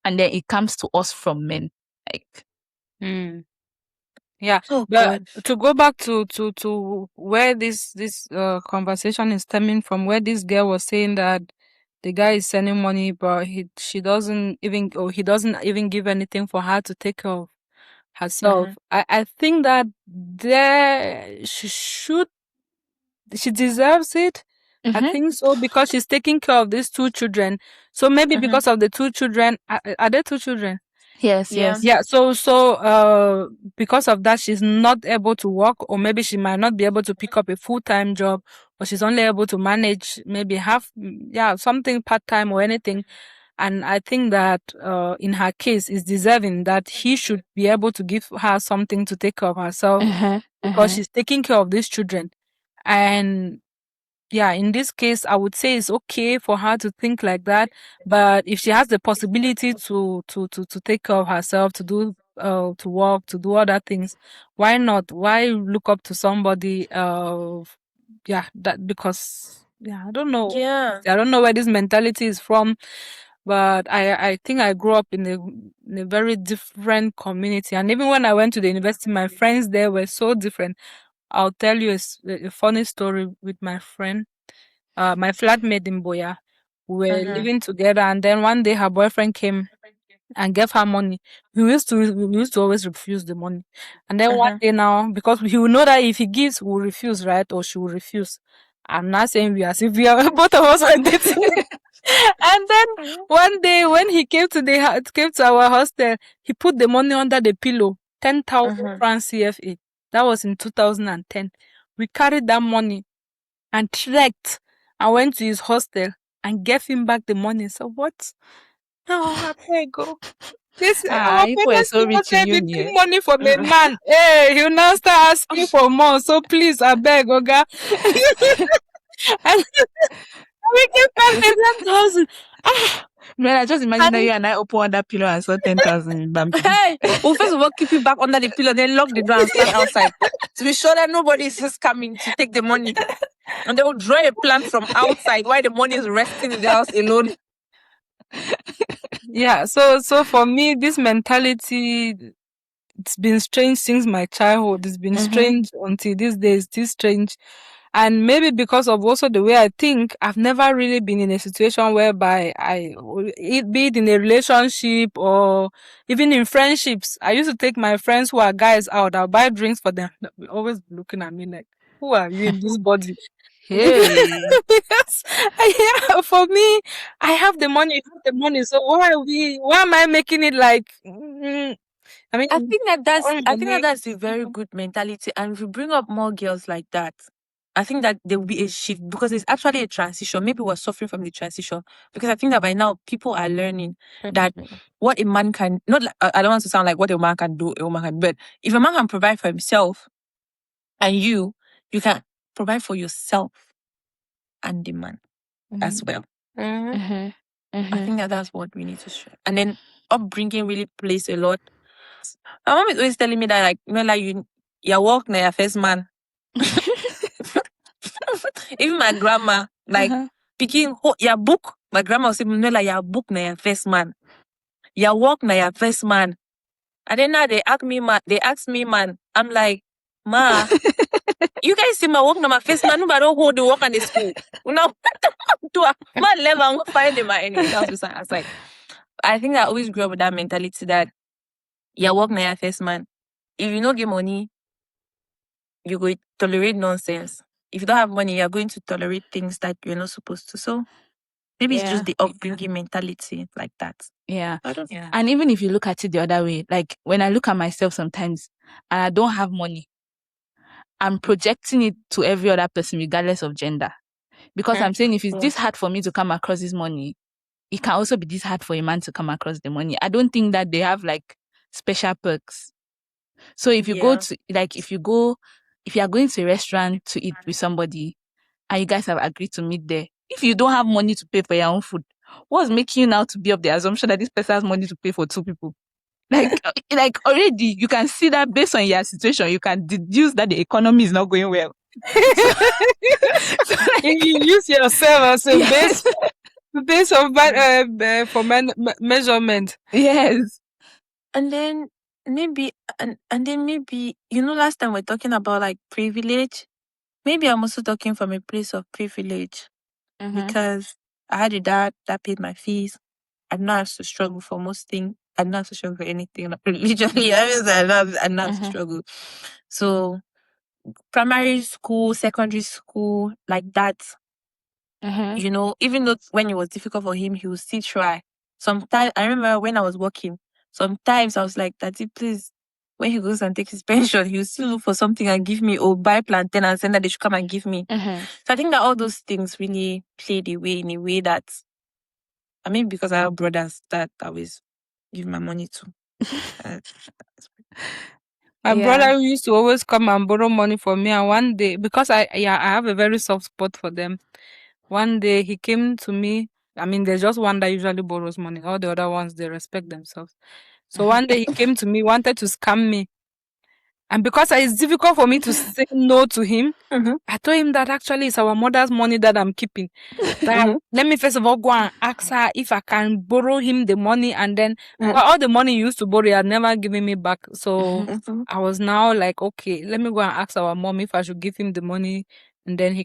[SPEAKER 1] and then it comes to us from men? Like,
[SPEAKER 3] yeah.
[SPEAKER 2] Oh,
[SPEAKER 3] but
[SPEAKER 2] God.
[SPEAKER 3] to go back to where this conversation is stemming from, where this girl was saying that the guy is sending money, but he doesn't even give anything for her to take care of herself. I think that she deserves it, I think so, because she's taking care of these 2 children. So maybe because of the 2 children, are there 2 children?
[SPEAKER 1] Yes,
[SPEAKER 2] Yeah.
[SPEAKER 1] yes.
[SPEAKER 3] Yeah, so because of that, she's not able to work, or maybe she might not be able to pick up a full-time job, or she's only able to manage maybe something part-time or anything. And I think that in her case, is deserving that he should be able to give her something to take care of herself, because she's taking care of these children. And yeah, in this case, I would say it's okay for her to think like that. But if she has the possibility to take care of herself, to do to work, to do other things, why not? Why look up to somebody? Because I don't know.
[SPEAKER 2] Yeah.
[SPEAKER 3] I don't know where this mentality is from, but I think I grew up in a very different community. And even when I went to the university, my friends there were so different. I'll tell you a funny story with my friend, my flatmate in Boya. We were living together, and then one day her boyfriend came and gave her money. We used to always refuse the money. And then one day now, because he will know that if he gives, we'll refuse, right? Or she will refuse. I'm not saying we, as if we are both of us are dating. And then one day when he came to our hostel, he put the money under the pillow, 10,000 francs CFA. That was in 2010. We carried that money and trekked and went to his hostel and gave him back the money. So what? No, I go. This our
[SPEAKER 1] You were
[SPEAKER 3] parents
[SPEAKER 1] so rich in
[SPEAKER 3] said we
[SPEAKER 1] uni.
[SPEAKER 3] take money from a man. Hey, he'll now start asking for more. So please, I beg, Oga. And we gave back the 10,000.
[SPEAKER 1] Man, I just imagine that you and I open on that pillow and saw 10,000 in Bambi.
[SPEAKER 2] Hey, well, first of all, keep it back under the pillow, then lock the door and stand outside to be sure that nobody is just coming to take the money. And they will draw a plan from outside while the money is resting in the house alone.
[SPEAKER 3] Yeah, so for me, this mentality, it's been strange since my childhood. It's been strange until these days. It's strange. And maybe because of also the way I think, I've never really been in a situation whereby be it in a relationship or even in friendships. I used to take my friends who are guys out. I'll buy drinks for them. They'll always be looking at me like, who are you in this body?
[SPEAKER 1] Hey.
[SPEAKER 3] Because for me, I have the money. You have the money. So why am I making it like? I mean,
[SPEAKER 2] I think that that's a very good mentality. And if you bring up more girls like that, I think that there will be a shift, because it's actually a transition. Maybe we're suffering from the transition, because I think that by now people are learning that what a man can, not like, I don't want to sound like what a man can do, a woman can, but if a man can provide for himself and you can provide for yourself and the man as well. I think that that's what we need to share. And then upbringing really plays a lot. My mom is always telling me that, like, you work na your first man. Even my grandma, like, picking your book, my grandma was saying, like, your book na your first man. Your work na your first man. And then now they ask me, man. I'm like, ma, you guys see my work na my first man. No, but I don't hold the work on the school. No, my level, I'm gonna find them anyway. That was beside outside. I think I always grew up with that mentality that your work na your first man. If you don't get money, you go tolerate nonsense. If you don't have money, you're going to tolerate things that you're not supposed to. So maybe it's just the upbringing mentality like that.
[SPEAKER 1] Yeah.
[SPEAKER 2] I don't know.
[SPEAKER 1] And even if you look at it the other way, like when I look at myself sometimes and I don't have money, I'm projecting it to every other person regardless of gender. Because I'm saying if it's this hard for me to come across this money, it can also be this hard for a man to come across the money. I don't think that they have like special perks. So if you go to, like, if you are going to a restaurant to eat with somebody and you guys have agreed to meet there, if you don't have money to pay for your own food, what's making you now to be of the assumption that this person has money to pay for 2 people? Like already you can see that based on your situation, you can deduce that the economy is not going well. So
[SPEAKER 3] if you use yourself as a base of for measurement.
[SPEAKER 1] Yes.
[SPEAKER 2] And then maybe, last time we're talking about like privilege. Maybe I'm also talking from a place of privilege, because I had a dad that paid my fees. I did not have to struggle for most things. I did not have to struggle for anything. Like, literally, I did not have to struggle. So primary school, secondary school, like that, You know, even though when it was difficult for him, he would still try. Sometimes I remember when I was working, sometimes I was like, Daddy, please, when he goes and takes his pension, he will still look for something and give me, or buy plantain and send that they should come and give me. So I think that all those things really played away in a way that, I mean, because I have brothers that I always give my money to.
[SPEAKER 3] My brother used to always come and borrow money from me, and one day, because I have a very soft spot for them. One day he came to me. I mean, there's just one that usually borrows money. All the other ones, they respect themselves. So one day he came to me, wanted to scam me. And because it's difficult for me to say no to him, I told him that actually it's our mother's money that I'm keeping. That let me first of all go and ask her if I can borrow him the money, and then all the money he used to borrow, he had never given me back. So I was now like, okay, let me go and ask our mom if I should give him the money, and then he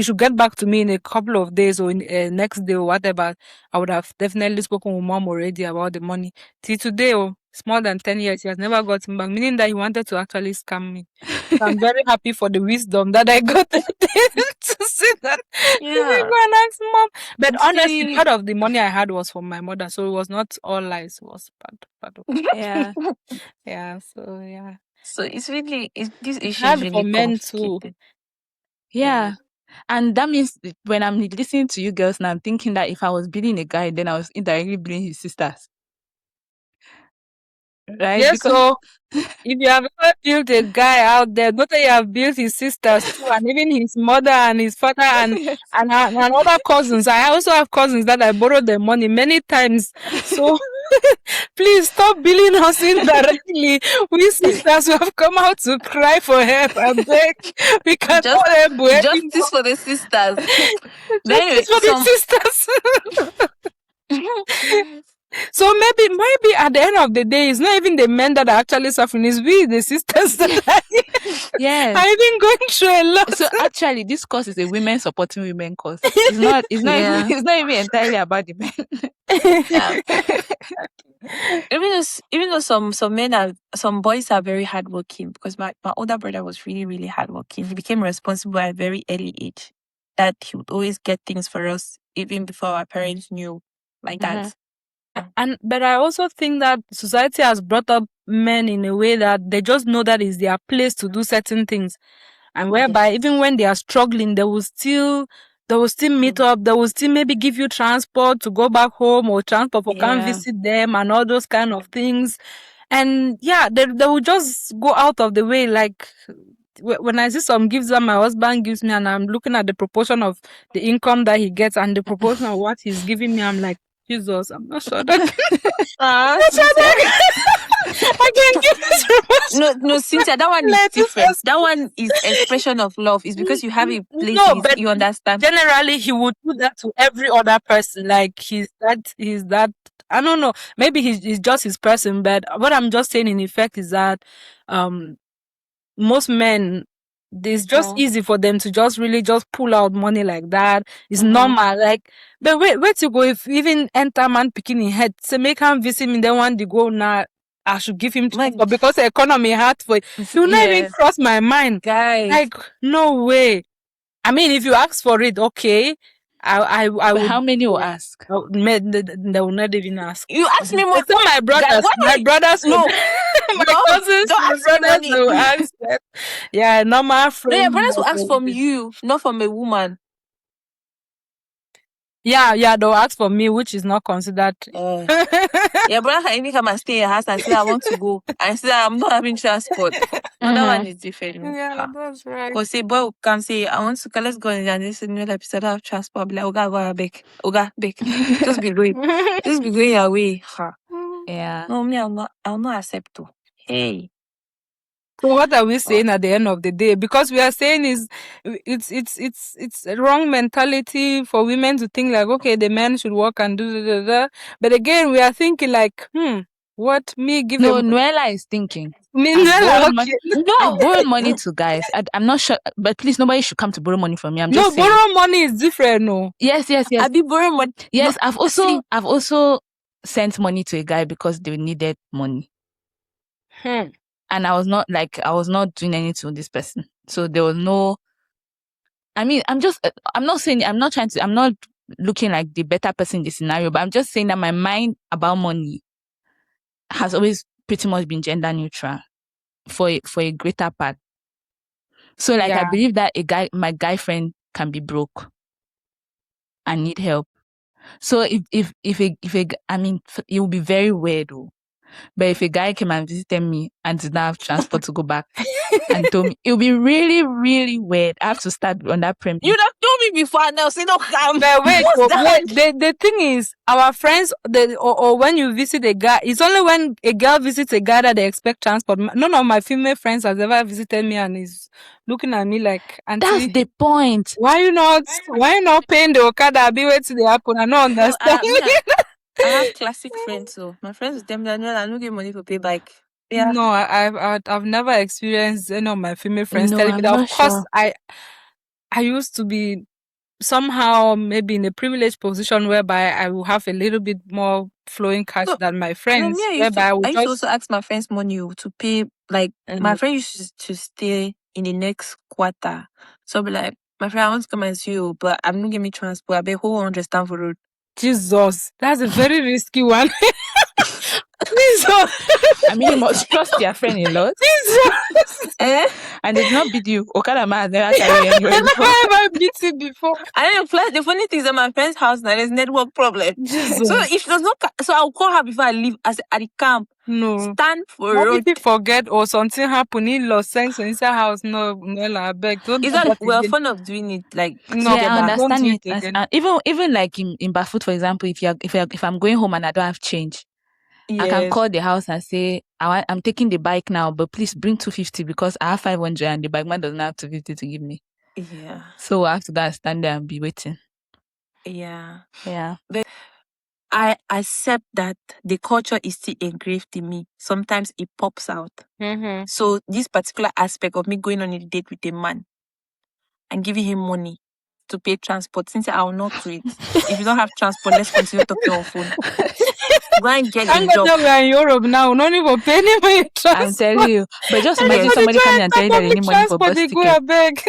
[SPEAKER 3] should get back to me in a couple of days or in next day or whatever. I would have definitely spoken with mom already about the money. Till today, it's more than 10 years. He has never gotten back, meaning that he wanted to actually scam me. So I'm very happy for the wisdom that I got to see that.
[SPEAKER 2] Yeah.
[SPEAKER 3] Let me go and ask mom. But honestly, part of the money I had was from my mother, so it was not all lies. It was part of
[SPEAKER 1] Yeah.
[SPEAKER 3] yeah. So yeah.
[SPEAKER 2] So it's really this issue
[SPEAKER 3] Hard
[SPEAKER 2] is
[SPEAKER 3] for
[SPEAKER 2] really
[SPEAKER 3] men too.
[SPEAKER 2] complicated.
[SPEAKER 1] Yeah. And that means when I'm listening to you girls now, I'm thinking that if I was beating a guy, then I was indirectly beating his sisters. Right?
[SPEAKER 3] Yes,
[SPEAKER 1] Because
[SPEAKER 3] so if you have ever built a guy out there, not that you have built his sisters too, and even his mother and his father and other cousins. I also have cousins that I borrowed their money many times. So please stop billing us indirectly. We sisters who have come out to cry for help. I beg. We cannot help you.
[SPEAKER 2] Justice for the sisters.
[SPEAKER 3] Justice for the sisters. So maybe at the end of the day, it's not even the men that are actually suffering, it's we, the sisters that are even going through a lot.
[SPEAKER 1] So actually, this course is a women supporting women course. It's not even entirely about the men.
[SPEAKER 2] Even though some boys are very hardworking, because my older brother was really, really hardworking. He became responsible at a very early age. That he would always get things for us even before our parents knew, like that.
[SPEAKER 3] But I also think that society has brought up men in a way that they just know that it's their place to do certain things, and whereby even when they are struggling, they will still meet up. They will still maybe give you transport to go back home, or transport for come visit them, and all those kind of things. And they will just go out of the way. Like when I see some gifts that my husband gives me, and I'm looking at the proportion of the income that he gets and the proportion of what he's giving me, I'm like, Jesus, I'm not sure that I can give this proportion.
[SPEAKER 2] No, Cynthia, that one is different. That one is expression of love. It's because you have a place. No, but you understand.
[SPEAKER 3] Generally, he would do that to every other person. Like he's that. I don't know. Maybe he's just his person. But what I'm just saying in effect is that, most men, it's just easy for them to just really just pull out money like that. It's normal. Like, but where to go if even enter man picking in head, say make him visit me, then one they go now. I should give him transport because the economy hard for it. You not even cross my mind, guys. Like, no way. I mean, if you ask for it, okay. I would.
[SPEAKER 1] How many will ask?
[SPEAKER 3] They will not even ask.
[SPEAKER 2] You ask me more.
[SPEAKER 3] It's my brothers. My brothers
[SPEAKER 2] no.
[SPEAKER 3] My cousins, my brothers will ask that. Yeah, normal friends.
[SPEAKER 2] No, your brothers will ask from you, not from a woman.
[SPEAKER 3] Yeah, they'll ask for me, which is not considered.
[SPEAKER 2] Your brother can even come and stay in your house and say, I want to go. And say, I'm not having transport. Another one is different.
[SPEAKER 3] Yeah, that's right.
[SPEAKER 2] Because a boy can say, I want to go, let's go. And they say, no, like, I don't have transport. I'll be like, Oga, beg. Just be going. Just be going your way.
[SPEAKER 1] Yeah.
[SPEAKER 2] No, me, I'll not accept to. Hey.
[SPEAKER 3] So what are we saying at the end of the day? Because we are saying it's a wrong mentality for women to think like, okay, the men should work and do. But again, we are thinking like, what me give?
[SPEAKER 1] No, Noella is thinking.
[SPEAKER 3] Noella, okay.
[SPEAKER 1] I've borrowed money to guys. I'm not sure, but please, nobody should come to borrow money from me. I'm just saying.
[SPEAKER 3] Borrow money is different. No.
[SPEAKER 1] Yes.
[SPEAKER 2] I've been borrowing money.
[SPEAKER 1] Yes, no, I've also sent money to a guy because they needed money. And I was not doing anything to this person. So there was no, I mean, I'm not looking like the better person in the scenario, but I'm just saying that my mind about money has always pretty much been gender neutral for a greater part. So like, I believe that my guy friend can be broke and need help. So I mean, it would be very weird though. But if a guy came and visited me and did not have transport to go back and told me, it would be really, really weird. I have to start on that premise.
[SPEAKER 2] You'd have told me before now, say no come.
[SPEAKER 3] But wait,
[SPEAKER 2] What's that?
[SPEAKER 3] the thing is, our friends, or when you visit a guy, it's only when a girl visits a guy that they expect transport. None of my female friends has ever visited me and is looking at me like, Auntie,
[SPEAKER 1] That's the point.
[SPEAKER 3] why you not paying the Okada? I'll be waiting to happen. I don't understand.
[SPEAKER 2] I have classic friends, so my friends with them, I don't get money for pay bike. Yeah.
[SPEAKER 3] No, I've never experienced any of my female friends
[SPEAKER 1] No,
[SPEAKER 3] telling me
[SPEAKER 1] I'm
[SPEAKER 3] that.
[SPEAKER 1] not
[SPEAKER 3] Of course,
[SPEAKER 1] sure.
[SPEAKER 3] I used to be somehow maybe in a privileged position whereby I will have a little bit more flowing cash
[SPEAKER 2] So,
[SPEAKER 3] than my friends.
[SPEAKER 2] I used
[SPEAKER 3] Whereby I
[SPEAKER 2] to also ask my friends money to pay. Like my friend used to stay in the next quarter, so I'll be like, my friend, I want to come and see you, but I'm not getting me transport. I bet whole 100 Stanford Road.
[SPEAKER 3] Jesus, that's a very risky one. Jesus.
[SPEAKER 1] I mean, you must trust your friend a lot.
[SPEAKER 3] Jesus.
[SPEAKER 1] And they did not beat you. Okada man has never carried you anywhere before.
[SPEAKER 3] I beat it before.
[SPEAKER 2] I don't know. The funny thing is that my friend's house now there's network problem.
[SPEAKER 3] Jesus.
[SPEAKER 2] So if there's no, so I'll call her before I leave. At the camp.
[SPEAKER 3] No.
[SPEAKER 2] Stand for
[SPEAKER 3] What
[SPEAKER 2] road.
[SPEAKER 3] if he forget or something happen? He lost sense inside house. No, I beg.
[SPEAKER 2] Is that we're fond of doing it like
[SPEAKER 3] no?
[SPEAKER 1] Yeah, I understand it.
[SPEAKER 3] Again.
[SPEAKER 1] Even like in Bafoot, for example, if I'm going home and I don't have change,
[SPEAKER 2] yes.
[SPEAKER 1] I can call the house and say I'm taking the bike now, but please bring 250 because I have 500 and the bike man doesn't have 250 to give me.
[SPEAKER 2] Yeah.
[SPEAKER 1] So I have to go and stand there and be waiting.
[SPEAKER 2] Yeah.
[SPEAKER 1] Yeah.
[SPEAKER 2] But I accept that the culture is still engraved in me. Sometimes it pops out.
[SPEAKER 3] Mm-hmm.
[SPEAKER 2] So this particular aspect of me going on a date with a man and giving him money to pay transport, since I will not do it. If you don't have transport, let's continue talking on phone. Go and get a job.
[SPEAKER 3] We are in Europe now. No need for paying for transport.
[SPEAKER 1] I'm telling you. But just imagine somebody coming and telling that they need money for bus ticket.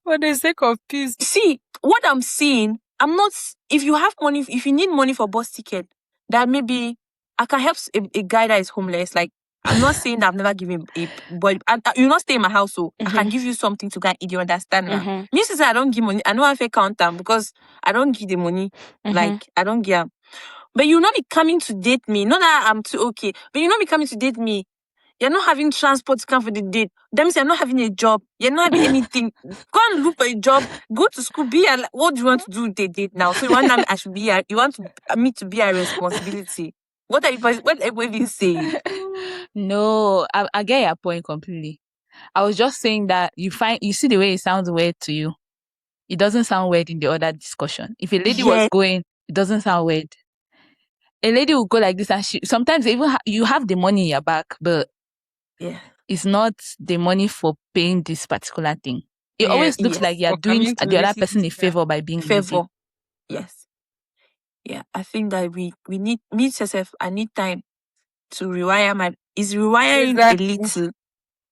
[SPEAKER 3] For the sake of peace.
[SPEAKER 2] See, what I'm saying, I'm not. If you have money, if you need money for bus ticket, that maybe I can help a guy that is homeless. Like, I'm not saying that I've never given a boy. You not stay in my house, so I can give you something to go and eat. You understand now? Me say I don't give money. I know I fake count them because I don't give the money. Like I don't give. But you not be coming to date me. Not that I'm too okay. But you not be coming to date me. You're not having transport to come for the date. That means you're not having a job. You're not having anything. Go and look for a job. Go to school. What do you want to do with the date now? So you want I should be. You want me to be a responsibility. What are you saying?
[SPEAKER 1] No, I get your point completely. I was just saying that you see the way it sounds weird to you. It doesn't sound weird in the other discussion. If a lady was going, it doesn't sound weird. A lady will go like this, and sometimes even you have the money in your back, but it's not the money for paying this particular thing. It always looks like you're doing the other person a favor by being lazy.
[SPEAKER 2] Yes. Yeah, I think that we need me yourself. I need time to rewire it's rewiring a little,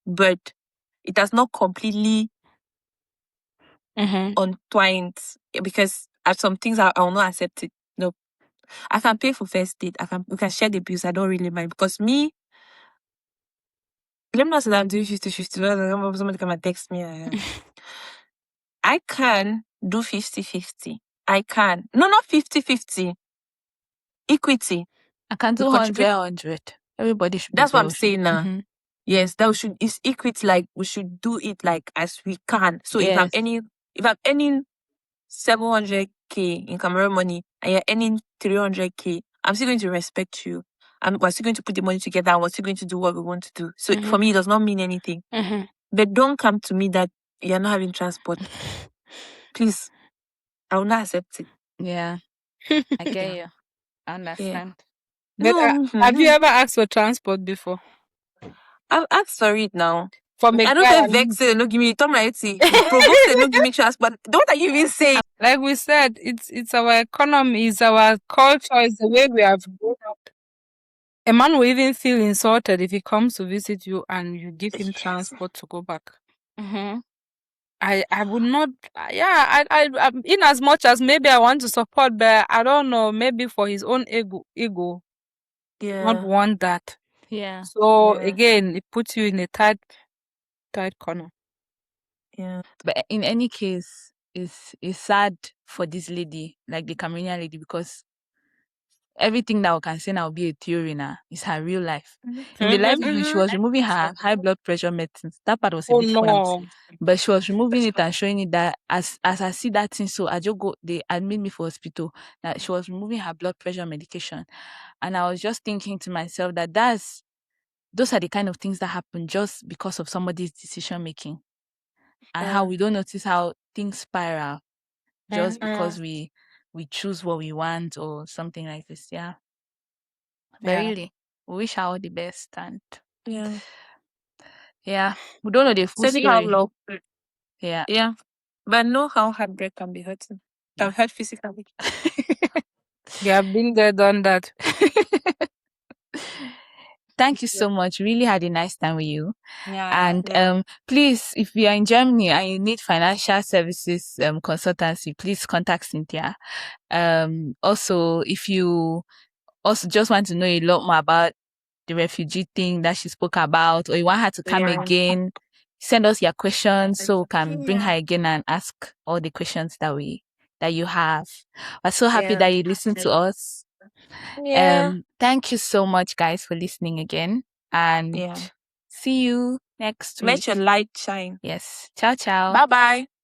[SPEAKER 2] but it has not completely untwined, because at some things I will not accept it. No, I can pay for first date. We can share the bills. I don't really mind, because me. Let me not say that I'm doing 50-50. Somebody come and text me. I can do 50-50. I can. No, not 50-50. Equity.
[SPEAKER 1] I can do 100-100. Everybody should.
[SPEAKER 2] That's what I'm saying now. Yes, it's equity. Like we should do it like as we can. So if I'm earning 700k in Cameroon money and you're earning 300k, I'm still going to respect you. We're still going to put the money together and we're still going to do what we want to do. So for me, it does not mean anything. But don't come to me that you're not having transport. Please, I will not accept it.
[SPEAKER 1] Yeah, I get you. I understand.
[SPEAKER 3] But have you ever asked for transport before?
[SPEAKER 2] I've asked for it now.
[SPEAKER 3] I
[SPEAKER 2] don't get vexed. No, give me. Tom Righty. Provoked. No, give me transport. What are you even saying?
[SPEAKER 3] Like we said, it's our economy, it's our culture, it's the way we have grown up. A man will even feel insulted if he comes to visit you and you give him transport to go back. I would not. Yeah, in as much as maybe I want to support, but I don't know. Maybe for his own ego, not want that.
[SPEAKER 1] Yeah.
[SPEAKER 3] So again, it puts you in a tight corner.
[SPEAKER 1] But in any case, it's sad for this lady, like the Cameroonian lady, because everything that we can say now will be a theory now. It's her real life. In the live video, she was removing her high blood pressure medicines. That part was a
[SPEAKER 3] Oh
[SPEAKER 1] bit funny.
[SPEAKER 3] no.
[SPEAKER 1] But she was removing it and showing it that as I see that thing, so I just go, they admit me for hospital. That she was removing her blood pressure medication. And I was just thinking to myself that those are the kind of things that happen just because of somebody's decision making. And how we don't notice how things spiral just because we choose what we want or something like this. Yeah. But really, we wish her all the best, and yeah, we don't know the full
[SPEAKER 2] Sending out
[SPEAKER 1] story.
[SPEAKER 2] love.
[SPEAKER 1] Yeah.
[SPEAKER 2] Yeah. But know how heartbreak can be hurting. Can hurt physically.
[SPEAKER 3] Yeah, been there, done that.
[SPEAKER 1] Thank you so much. Really had a nice time with you.
[SPEAKER 2] Yeah.
[SPEAKER 1] And please, if you are in Germany and you need financial services consultancy, please contact Cynthia. Also, if you also just want to know a lot more about the refugee thing that she spoke about, or you want her to come again, send us your questions so we can bring her again and ask all the questions that you have. We're so happy that you listened to us. Thank you so much, guys, for listening again, and see you next week.
[SPEAKER 2] Let your light shine.
[SPEAKER 1] Yes. Ciao, ciao.
[SPEAKER 2] Bye bye.